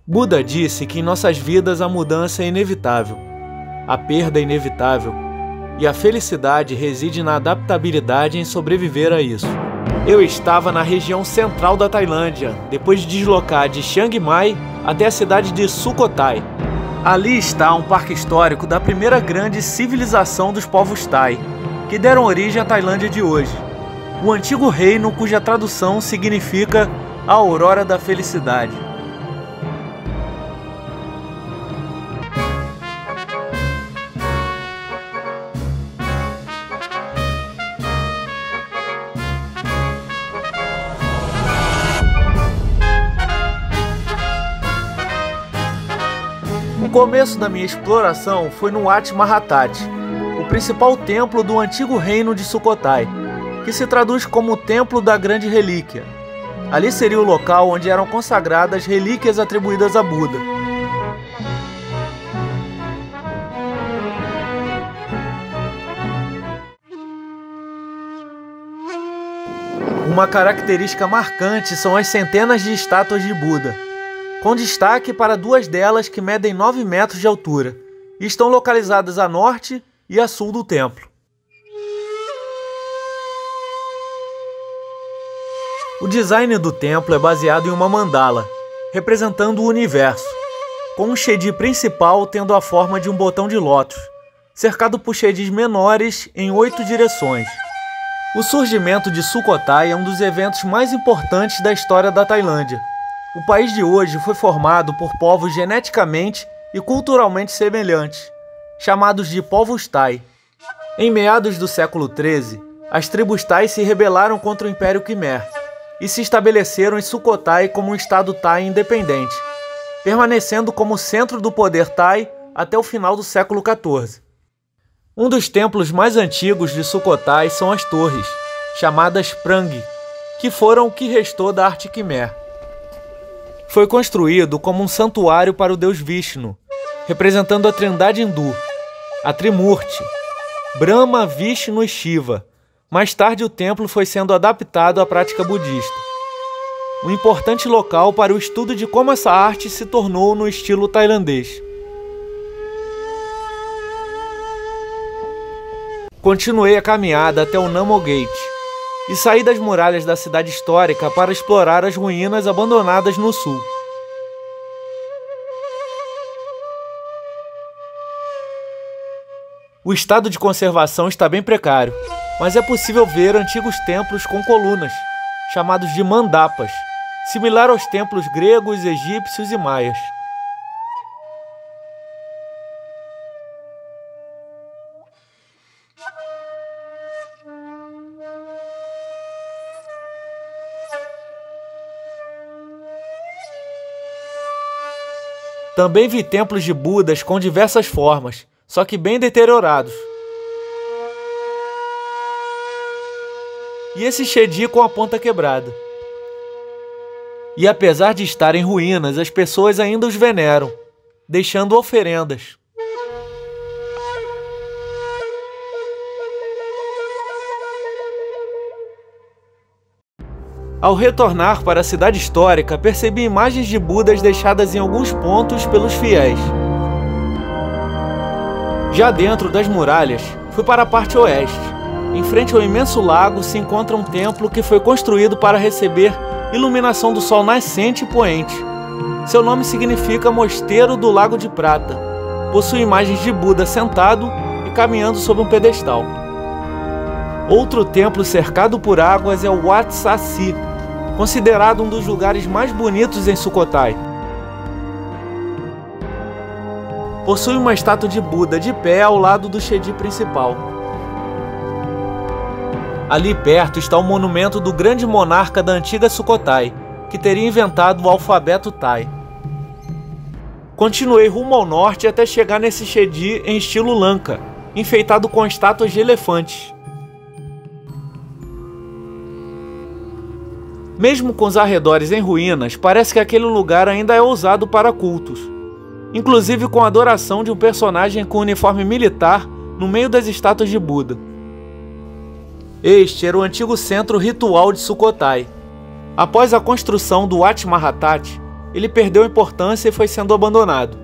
Buda disse que em nossas vidas a mudança é inevitável, a perda é inevitável e a felicidade reside na adaptabilidade em sobreviver a isso. Eu estava na região central da Tailândia, depois de deslocar de Chiang Mai até a cidade de Sukhothai. Ali está um parque histórico da primeira grande civilização dos povos Thai, que deram origem à Tailândia de hoje. O antigo reino cuja tradução significa a aurora da felicidade. O começo da minha exploração foi no Wat Mahathat, o principal templo do antigo reino de Sukhothai, que se traduz como o Templo da Grande Relíquia. Ali seria o local onde eram consagradas relíquias atribuídas a Buda. Uma característica marcante são as centenas de estátuas de Buda, com destaque para duas delas que medem 9 metros de altura e estão localizadas a norte e a sul do templo. O design do templo é baseado em uma mandala, representando o universo, com um Shedi principal tendo a forma de um botão de lótus, cercado por Shedis menores em 8 direções. O surgimento de Sukhothai é um dos eventos mais importantes da história da Tailândia. O país de hoje foi formado por povos geneticamente e culturalmente semelhantes, chamados de povos Thai. Em meados do século XIII, as tribos Thai se rebelaram contra o Império Khmer e se estabeleceram em Sukhothai como um estado Thai independente, permanecendo como centro do poder Thai até o final do século XIV. Um dos templos mais antigos de Sukhothai são as torres, chamadas Prang, que foram o que restou da arte Khmer. Foi construído como um santuário para o deus Vishnu, representando a trindade hindu, a Trimurti, Brahma, Vishnu e Shiva. Mais tarde o templo foi sendo adaptado à prática budista. Um importante local para o estudo de como essa arte se tornou no estilo tailandês. Continuei a caminhada até o Namo Gate e saí das muralhas da cidade histórica para explorar as ruínas abandonadas no sul. O estado de conservação está bem precário, mas é possível ver antigos templos com colunas, chamados de mandapas, similar aos templos gregos, egípcios e maias. Também vi templos de Budas com diversas formas, só que bem deteriorados. E esse Shedi com a ponta quebrada. E apesar de estar em ruínas, as pessoas ainda os veneram, deixando oferendas. Ao retornar para a cidade histórica, percebi imagens de Budas deixadas em alguns pontos pelos fiéis. Já dentro das muralhas, fui para a parte oeste. Em frente ao imenso lago se encontra um templo que foi construído para receber iluminação do sol nascente e poente. Seu nome significa Mosteiro do Lago de Prata. Possui imagens de Buda sentado e caminhando sobre um pedestal. Outro templo cercado por águas é o Wat Saci, considerado um dos lugares mais bonitos em Sukhothai. Possui uma estátua de Buda de pé ao lado do Shedi principal. Ali perto está o monumento do grande monarca da antiga Sukhothai, que teria inventado o alfabeto Thai. Continuei rumo ao norte até chegar nesse Shedi em estilo Lanka, enfeitado com estátuas de elefantes. Mesmo com os arredores em ruínas, parece que aquele lugar ainda é usado para cultos, inclusive com a adoração de um personagem com uniforme militar no meio das estátuas de Buda. Este era o antigo centro ritual de Sukhothai. Após a construção do Wat Mahathat, ele perdeu importância e foi sendo abandonado.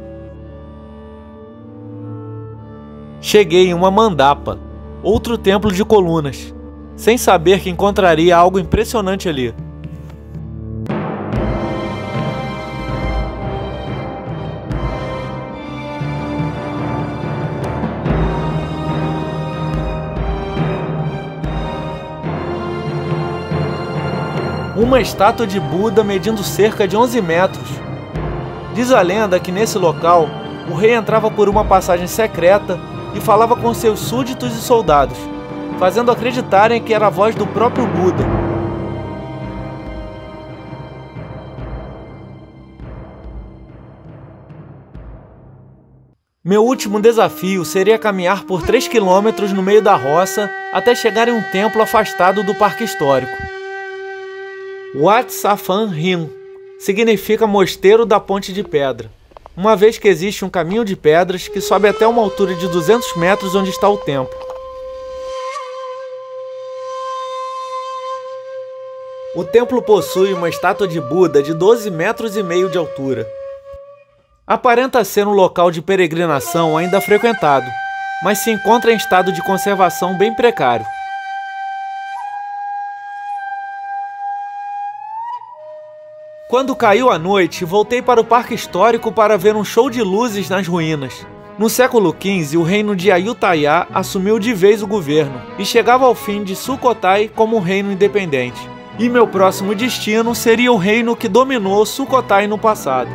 Cheguei em uma mandapa, outro templo de colunas, sem saber que encontraria algo impressionante ali. Uma estátua de Buda medindo cerca de 11 metros. Diz a lenda que nesse local, o rei entrava por uma passagem secreta e falava com seus súditos e soldados, fazendo acreditarem que era a voz do próprio Buda. Meu último desafio seria caminhar por 3 quilômetros no meio da roça até chegar em um templo afastado do parque histórico. Wat Safan Rin significa Mosteiro da Ponte de Pedra, uma vez que existe um caminho de pedras que sobe até uma altura de 200 metros onde está o templo. O templo possui uma estátua de Buda de 12,5 metros de altura. Aparenta ser um local de peregrinação ainda frequentado, mas se encontra em estado de conservação bem precário. Quando caiu a noite, voltei para o parque histórico para ver um show de luzes nas ruínas. No século XV, o reino de Ayutthaya assumiu de vez o governo e chegava ao fim de Sukhothai como um reino independente. E meu próximo destino seria o reino que dominou Sukhothai no passado.